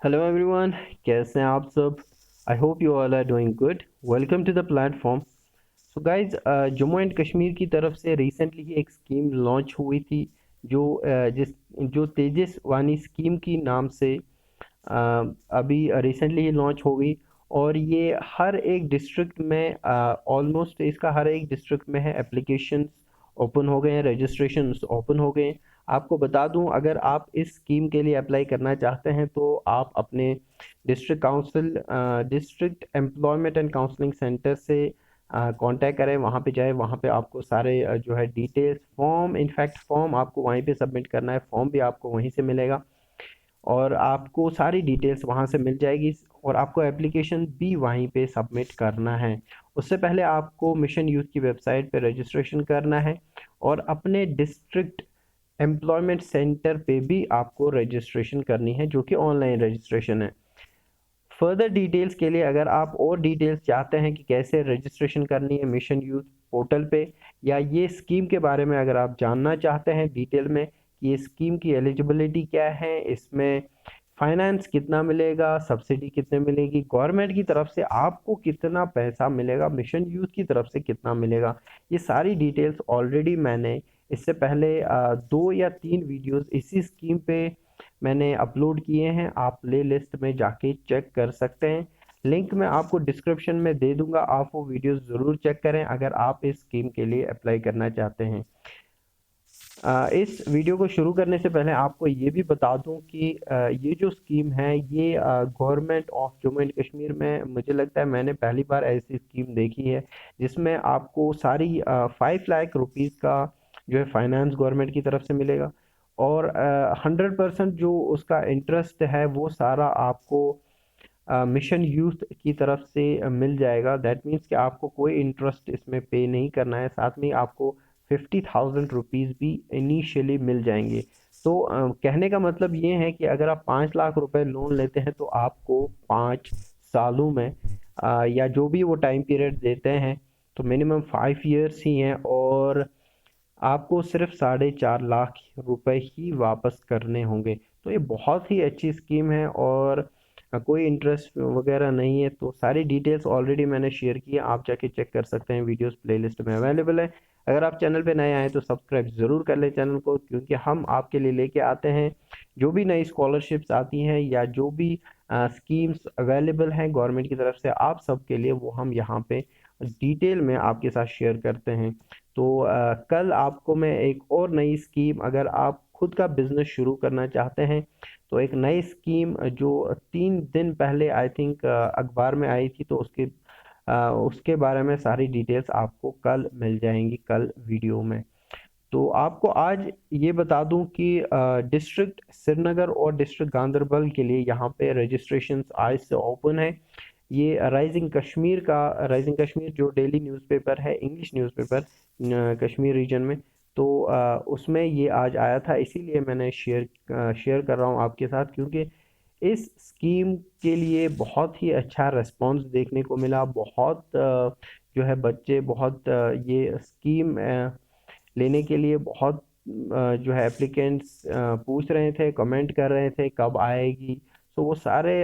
Hello everyone, कैसे हैं आप सब। I hope you all are doing good. Welcome to the platform. So guys, Jammu and Kashmir की तरफ से रिसेंटली ही एक स्कीम लॉन्च हुई थी जो जो तेजस्वानी स्कीम की नाम से अभी रिसेंटली ही लॉन्च हो गई। और ये हर एक डिस्ट्रिक्ट में ऑलमोस्ट इसका हर एक डिस्ट्रिक्ट में है। एप्लीकेशन ओपन हो गए हैं, रजिस्ट्रेशन ओपन हो गए हैं। आपको बता दूं, अगर आप इस स्कीम के लिए अप्लाई करना चाहते हैं तो आप अपने district employment and counselling centre से कांटेक्ट करें। वहाँ पे जाए, वहाँ पे आपको सारे जो है डिटेल्स, फॉर्म, इनफैक्ट फॉर्म आपको वहीं पे सबमिट करना है। फॉर्म भी आपको वहीं से मिलेगा और आपको सारी डिटेल्स वहाँ से मिल जाएगी। और आपको एप्लीकेशन भी वहीं पे सबमिट करना है। उससे पहले आपको मिशन यूथ की वेबसाइट पे रजिस्ट्रेशन करना है और अपने डिस्ट्रिक्ट एम्प्लॉयमेंट सेंटर पे भी आपको रजिस्ट्रेशन करनी है, जो कि ऑनलाइन रजिस्ट्रेशन है। फर्दर डिटेल्स के लिए, अगर आप और डिटेल्स चाहते हैं कि कैसे रजिस्ट्रेशन करनी है मिशन यूथ पोर्टल पे, या ये स्कीम के बारे में अगर आप जानना चाहते हैं डिटेल में कि ये स्कीम की एलिजिबिलिटी क्या है, इसमें फाइनेंस कितना मिलेगा, सब्सिडी कितने मिलेगी, गवर्नमेंट की तरफ से आपको कितना पैसा मिलेगा, मिशन यूथ की तरफ से कितना मिलेगा, ये सारी डिटेल्स ऑलरेडी मैंने इससे पहले 2 या 3 वीडियोस इसी स्कीम पे मैंने अपलोड किए हैं। आप प्ले लिस्ट में जाके चेक कर सकते हैं। लिंक मैं आपको डिस्क्रिप्शन में दे दूंगा, आप वो वीडियोस ज़रूर चेक करें अगर आप इस स्कीम के लिए अप्लाई करना चाहते हैं। इस वीडियो को शुरू करने से पहले आपको ये भी बता दूं कि ये जो स्कीम है ये government of Jammu and Kashmir में, मुझे लगता है मैंने पहली बार ऐसी स्कीम देखी है जिसमें आपको सारी 5 लाख रुपीज़ का जो है फाइनेंस गवर्नमेंट की तरफ से मिलेगा। और 100% जो उसका इंटरेस्ट है वो सारा आपको मिशन यूथ की तरफ से मिल जाएगा। दैट मीन्स कि आपको कोई इंटरेस्ट इसमें पे नहीं करना है। साथ में आपको 50,000 रुपीज़ भी इनिशियली मिल जाएंगे। तो कहने का मतलब ये है कि अगर आप 5 लाख रुपए लोन लेते हैं तो आपको 5 सालों में या जो भी वो टाइम पीरियड देते हैं, तो मिनिमम 5 ईयर्स ही हैं, और आपको सिर्फ 4.5 लाख रुपए ही वापस करने होंगे। तो ये बहुत ही अच्छी स्कीम है और कोई इंटरेस्ट वगैरह नहीं है। तो सारी डिटेल्स ऑलरेडी मैंने शेयर की है, आप जाके चेक कर सकते हैं, वीडियोस प्लेलिस्ट में अवेलेबल है। अगर आप चैनल पे नए आए तो सब्सक्राइब ज़रूर कर लें चैनल को, क्योंकि हम आपके लिए लेके आते हैं जो भी नई स्कॉलरशिप्स आती हैं या जो भी स्कीम्स अवेलेबल हैं गवर्नमेंट की तरफ से आप सबके लिए, वो हम यहाँ पे डिटेल में आपके साथ शेयर करते हैं। तो कल आपको मैं एक और नई स्कीम, अगर आप खुद का बिजनेस शुरू करना चाहते हैं तो एक नई स्कीम जो 3 दिन पहले आई थिंक अखबार में आई थी, तो उसके बारे में सारी डिटेल्स आपको कल मिल जाएंगी, कल वीडियो में। तो आपको आज ये बता दूं कि डिस्ट्रिक्ट श्रीनगर और डिस्ट्रिक्ट गांदरबल के लिए यहाँ पे रजिस्ट्रेशन आज से ओपन है। ये राइजिंग कश्मीर जो डेली न्यूज़पेपर है, इंग्लिश न्यूज़पेपर कश्मीर रीजन में, तो उसमें ये आज आया था, इसीलिए मैंने शेयर कर रहा हूँ आपके साथ, क्योंकि इस स्कीम के लिए बहुत ही अच्छा रिस्पांस देखने को मिला। बहुत जो है बच्चे बहुत ये स्कीम लेने के लिए बहुत जो है एप्लीकेंट्स पूछ रहे थे, कमेंट कर रहे थे कब आएगी। तो वो सारे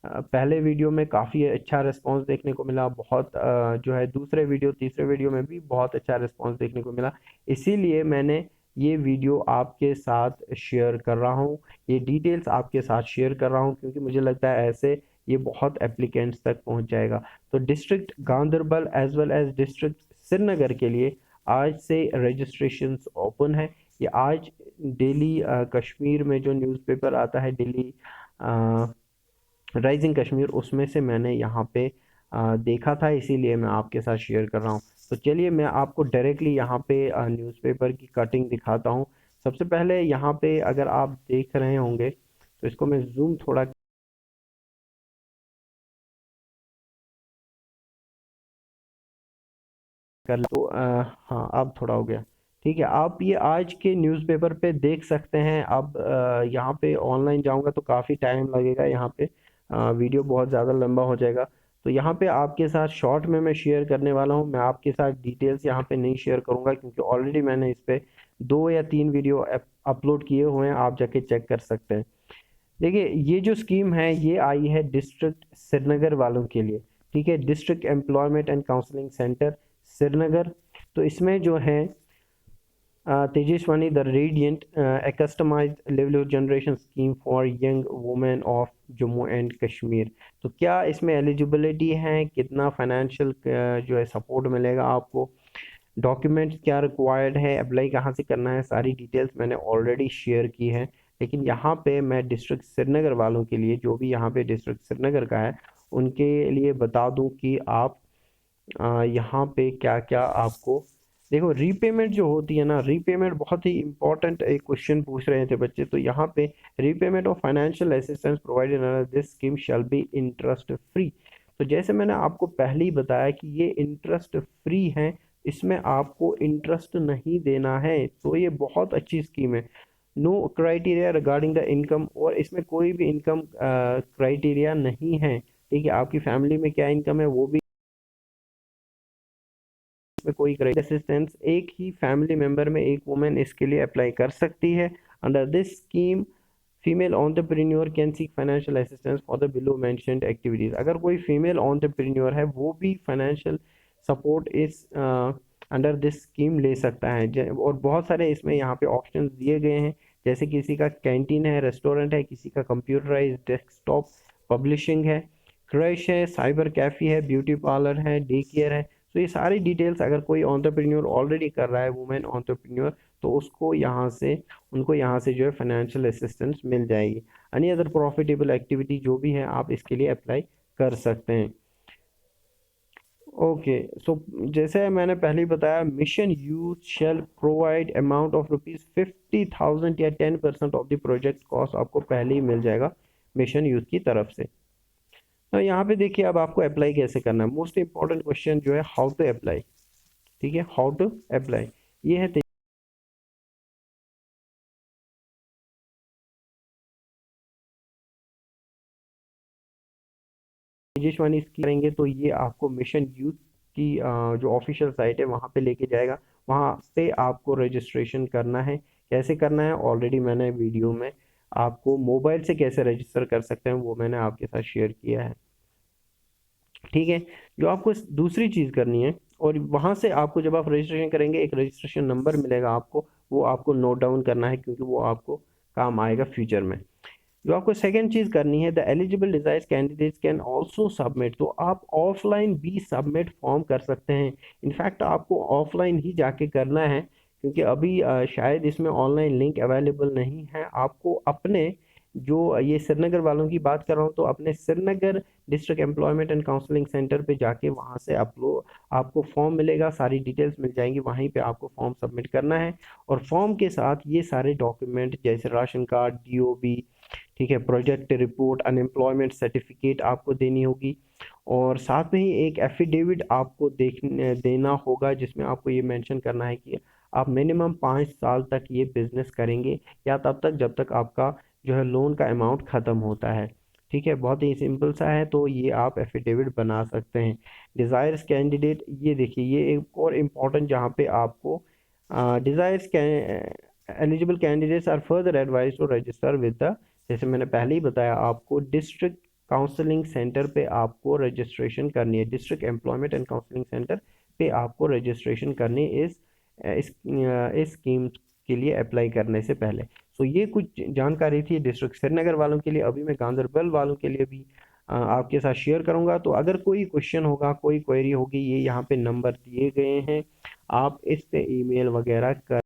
पहले वीडियो में काफ़ी अच्छा रिस्पांस देखने को मिला। बहुत जो है दूसरे वीडियो, तीसरे वीडियो में भी बहुत अच्छा रिस्पांस देखने को मिला। इसीलिए मैंने ये वीडियो आपके साथ शेयर कर रहा हूँ, ये डिटेल्स आपके साथ शेयर कर रहा हूँ, क्योंकि मुझे लगता है ऐसे ये बहुत एप्लीकेंट्स तक पहुँच जाएगा। तो district Ganderbal as well as district Srinagar के लिए आज से रजिस्ट्रेशंस ओपन है। ये आज डेली कश्मीर में जो न्यूज़पेपर आता है, डेली राइजिंग कश्मीर, उसमें से मैंने यहाँ पे देखा था, इसीलिए मैं आपके साथ शेयर कर रहा हूँ। तो चलिए मैं आपको डायरेक्टली यहाँ पे न्यूज़पेपर की कटिंग दिखाता हूँ। सबसे पहले यहाँ पे अगर आप देख रहे होंगे तो इसको मैं जूम थोड़ा कर तो हाँ, अब थोड़ा हो गया। ठीक है, आप ये आज के न्यूज़पेपर पे देख सकते हैं। अब यहाँ पे ऑनलाइन जाऊँगा तो काफ़ी टाइम लगेगा, यहाँ पे वीडियो बहुत ज़्यादा लंबा हो जाएगा। तो यहाँ पे आपके साथ शॉर्ट में मैं शेयर करने वाला हूँ। मैं आपके साथ डिटेल्स यहाँ पे नहीं शेयर करूँगा, क्योंकि ऑलरेडी मैंने इस पे 2 या 3 वीडियो अपलोड किए हुए हैं, आप जाके चेक कर सकते हैं। देखिए ये जो स्कीम है ये आई है डिस्ट्रिक्ट श्रीनगर वालों के लिए, ठीक है, district employment and counselling centre Srinagar. तो इसमें जो है Tejaswini the radiant a customised livelihood generation scheme for young women of Jammu and Kashmir. तो क्या इसमें एलिजिबिलिटी है, कितना फाइनेंशियल जो है सपोर्ट मिलेगा आपको, डॉक्यूमेंट्स क्या रिक्वायर्ड है, अप्लाई कहाँ से करना है, सारी डिटेल्स मैंने ऑलरेडी शेयर की है। लेकिन यहाँ पे मैं डिस्ट्रिक्ट श्रीनगर वालों के लिए, जो भी यहाँ पे डिस्ट्रिक्ट श्रीनगर का है उनके लिए बता दूं कि आप यहाँ पे क्या क्या आपको, देखो रीपेमेंट जो होती है ना, रीपेमेंट बहुत ही इंपॉर्टेंट एक क्वेश्चन पूछ रहे थे बच्चे। तो यहाँ पे repayment of financial assistance provided under this scheme shall be interest free. तो जैसे मैंने आपको पहले ही बताया कि ये इंटरेस्ट फ्री है, इसमें आपको इंटरेस्ट नहीं देना है। तो ये बहुत अच्छी स्कीम है। No criteria regarding the income, और इसमें कोई भी इनकम क्राइटेरिया नहीं है, ठीक है, आपकी फैमिली में क्या इनकम है वो भी में कोई असिस्टेंस, एक ही फैमिली मेंबर में एक वुमेन इसके लिए अप्लाई कर सकती है। Under this scheme female entrepreneur can seek financial assistance for the below mentioned activities. अगर कोई फीमेल एंटरप्रेन्योर है वो भी फाइनेंशियल सपोर्ट इस अंडर दिस स्कीम ले सकता है। और बहुत सारे इसमें यहाँ पे ऑप्शंस दिए गए हैं, जैसे किसी का कैंटीन है, रेस्टोरेंट है, किसी का कंप्यूटराइज डेस्कटॉप पब्लिशिंग है, क्रश है, साइबर कैफे है, ब्यूटी पार्लर है, डे केयर है। तो ये सारी डिटेल्स अगर कोई एंटरप्रेन्योर ऑलरेडी कर रहा है, वुमेन एंटरप्रेन्योर, तो उसको यहाँ से, उनको यहाँ से जो है फाइनेंशियल असिस्टेंस मिल जाएगी। एनी अदर प्रॉफिटेबल एक्टिविटी जो भी है आप इसके लिए अप्लाई कर सकते हैं। ओके, सो जैसे मैंने पहले ही बताया, mission youth shall provide amount of rupees 50,000 या 10% ऑफ द प्रोजेक्ट कॉस्ट आपको पहले ही मिल जाएगा मिशन यूथ की तरफ से। तो यहाँ पे देखिए अब आपको अप्लाई कैसे करना है। मोस्ट इंपॉर्टेंट क्वेश्चन जो है हाउ टू अप्लाई, ठीक है, हाउ टू अप्लाई, ये है तेजस्वानी इसकी करेंगे तो ये आपको मिशन यूथ की जो ऑफिशियल साइट है वहाँ पे लेके जाएगा। वहाँ पे आपको रजिस्ट्रेशन करना है। कैसे करना है ऑलरेडी मैंने वीडियो में आपको मोबाइल से कैसे रजिस्टर कर सकते हैं वो मैंने आपके साथ शेयर किया है, ठीक है। जो आपको दूसरी चीज़ करनी है, और वहाँ से आपको जब आप रजिस्ट्रेशन करेंगे एक रजिस्ट्रेशन नंबर मिलेगा आपको, वो आपको नोट डाउन करना है क्योंकि वो आपको काम आएगा फ्यूचर में। जो आपको सेकंड चीज करनी है, the eligible desires candidates can also submit. तो आप ऑफलाइन भी सबमिट फॉर्म कर सकते हैं। इनफैक्ट आपको ऑफलाइन ही जाके करना है क्योंकि अभी शायद इसमें ऑनलाइन लिंक अवेलेबल नहीं है। आपको अपने, जो ये श्रीनगर वालों की बात कर रहा हूँ, तो अपने Srinagar district employment and counselling centre पे जाके वहाँ से अपलोड आपको फॉर्म मिलेगा, सारी डिटेल्स मिल जाएंगी, वहीं पे आपको फॉर्म सबमिट करना है। और फॉर्म के साथ ये सारे डॉक्यूमेंट जैसे राशन कार्ड, डीओबी, ठीक है, प्रोजेक्ट रिपोर्ट, अनएम्प्लॉयमेंट सर्टिफिकेट आपको देनी होगी। और साथ में ही एक एफिडेविट आपको देना होगा जिसमें आपको ये मेंशन करना है कि आप मिनिमम 5 साल तक ये बिजनेस करेंगे या तब तक जब तक आपका जो है लोन का अमाउंट ख़त्म होता है, ठीक है। बहुत ही सिंपल सा है, तो ये आप एफिडेविट बना सकते हैं। डिज़ायर्स कैंडिडेट, ये देखिए ये एक और इम्पॉर्टेंट जहाँ पे आपको desires eligible candidates are further advise to register with the, जैसे मैंने पहले ही बताया आपको डिस्ट्रिक्ट काउंसलिंग सेंटर पे आपको रजिस्ट्रेशन करनी है। District employment and counselling centre पे आपको रजिस्ट्रेशन करनी है इस स्कीम के लिए अप्लाई करने से पहले। तो ये कुछ जानकारी थी डिस्ट्रिक्ट श्रीनगर वालों के लिए। अभी मैं गांधरबल वालों के लिए भी आपके साथ शेयर करूंगा। तो अगर कोई क्वेश्चन होगा, कोई क्वेरी होगी, ये यहाँ पे नंबर दिए गए हैं, आप इस पे ईमेल वगैरह कर।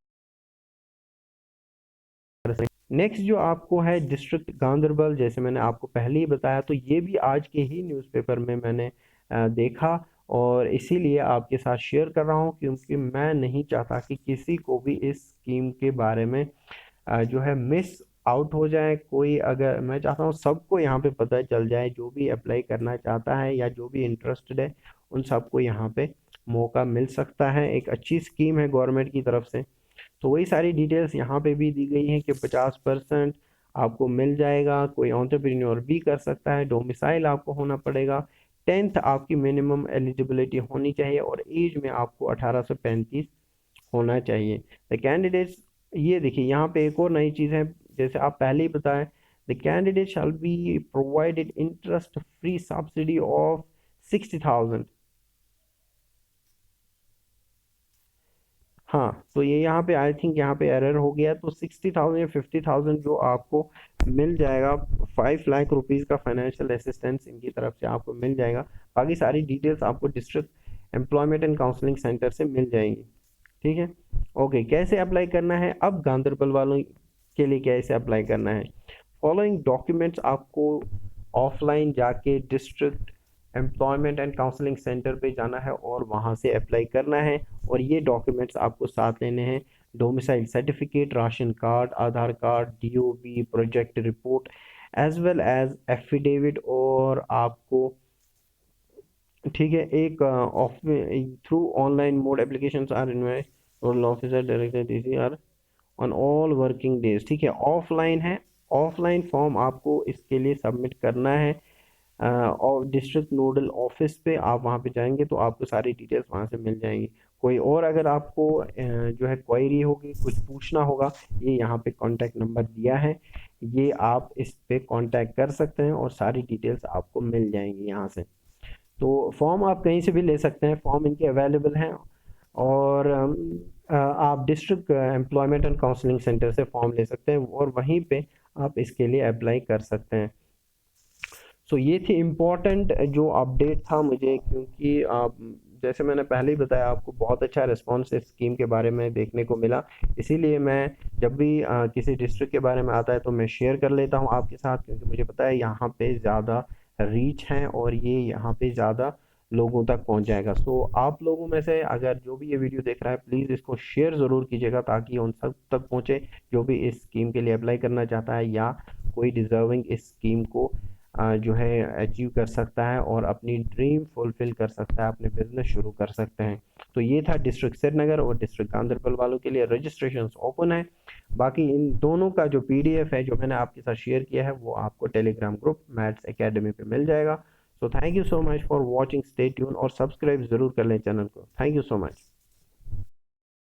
नेक्स्ट जो आपको है डिस्ट्रिक्ट गांधरबल, जैसे मैंने आपको पहले ही बताया, तो ये भी आज के ही न्यूज़पेपर में मैंने देखा और इसीलिए आपके साथ शेयर कर रहा हूँ क्योंकि मैं नहीं चाहता कि किसी को भी इस स्कीम के बारे में जो है मिस आउट हो जाए कोई। अगर मैं चाहता हूँ सबको यहाँ पे पता चल जाए, जो भी अप्लाई करना चाहता है या जो भी इंटरेस्टेड है उन सबको यहाँ पे मौका मिल सकता है। एक अच्छी स्कीम है गवर्नमेंट की तरफ से। तो वही सारी डिटेल्स यहाँ पे भी दी गई हैं कि 50% आपको मिल जाएगा। कोई एंटरप्रेन्योर भी कर सकता है, डोमिसाइल आपको होना पड़ेगा, 10th आपकी मिनिमम एलिजिबिलिटी होनी चाहिए और एज में आपको 18 से 35 होना चाहिए। द कैंडिडेट्स, ये देखिए यहाँ पे एक और नई चीज़ है, जैसे आप पहले ही बताएं, the the candidate shall be provided interest free subsidy of 60,000। हाँ, तो ये यहाँ पे आई थिंक यहाँ पे एरर हो गया, तो 60,000 या 50,000 जो आपको मिल जाएगा, 5 लाख रुपीज़ का फाइनेंशियल असिस्टेंस इनकी तरफ से आपको मिल जाएगा। बाकी सारी डिटेल्स आपको district employment and counselling centre से मिल जाएंगी। ठीक है, ओके। कैसे अप्लाई करना है अब गांधरबल वालों के लिए, कैसे अप्लाई करना है? फॉलोइंग डॉक्यूमेंट्स आपको ऑफलाइन जाके district employment and counselling centre पे जाना है और वहाँ से अप्लाई करना है। और ये डॉक्यूमेंट्स आपको साथ लेने हैं: domicile certificate, ration card, Aadhaar card, DOB, project report, as well as affidavit. और आपको, ठीक है, एक through online mode application are invite और officer director DC are on all working days. ठीक है, ऑफलाइन है। ऑफलाइन फॉर्म आपको इसके लिए सबमिट करना है और डिस्ट्रिक्ट नोडल ऑफिस पे आप वहाँ पे जाएंगे तो आपको सारी डिटेल्स वहाँ से मिल जाएंगी। कोई और अगर आपको जो है क्वेरी होगी, कुछ पूछना होगा, ये यहाँ पे कांटेक्ट नंबर दिया है, ये आप इस पे कांटेक्ट कर सकते हैं और सारी डिटेल्स आपको मिल जाएंगी यहाँ से। तो फॉर्म आप कहीं से भी ले सकते हैं, फॉर्म इनके अवेलेबल हैं। और आप district employment and counselling centre से फॉर्म ले सकते हैं और वहीं पे आप इसके लिए अप्लाई कर सकते हैं। सो ये थी इम्पोर्टेंट जो अपडेट था मुझे, क्योंकि जैसे मैंने पहले ही बताया आपको, बहुत अच्छा रिस्पॉन्स इस स्कीम के बारे में देखने को मिला। इसीलिए मैं जब भी किसी डिस्ट्रिक्ट के बारे में आता है तो मैं शेयर कर लेता हूँ आपके साथ, क्योंकि मुझे पता है यहाँ पे ज़्यादा रीच है और ये यहाँ पे ज़्यादा लोगों तक पहुँच जाएगा। सो आप लोगों में से अगर जो भी ये वीडियो देख रहा है, प्लीज़ इसको शेयर ज़रूर कीजिएगा ताकि उन सब तक पहुँचे जो भी इस स्कीम के लिए अप्लाई करना चाहता है या कोई डिज़र्विंग इस स्कीम को जो है अचीव कर सकता है और अपनी ड्रीम फुलफिल कर सकता है, अपने बिजनेस शुरू कर सकते हैं। तो ये था डिस्ट्रिक्ट श्रीनगर और डिस्ट्रिक्ट गांधरबल वालों के लिए रजिस्ट्रेशन ओपन है। बाकी इन दोनों का जो पीडीएफ है जो मैंने आपके साथ शेयर किया है वो आपको टेलीग्राम ग्रुप मैथ्स एकेडमी पे मिल जाएगा। So thank you so much for watching, stay tune और सब्सक्राइब जरूर कर लें चैनल को। Thank you so much.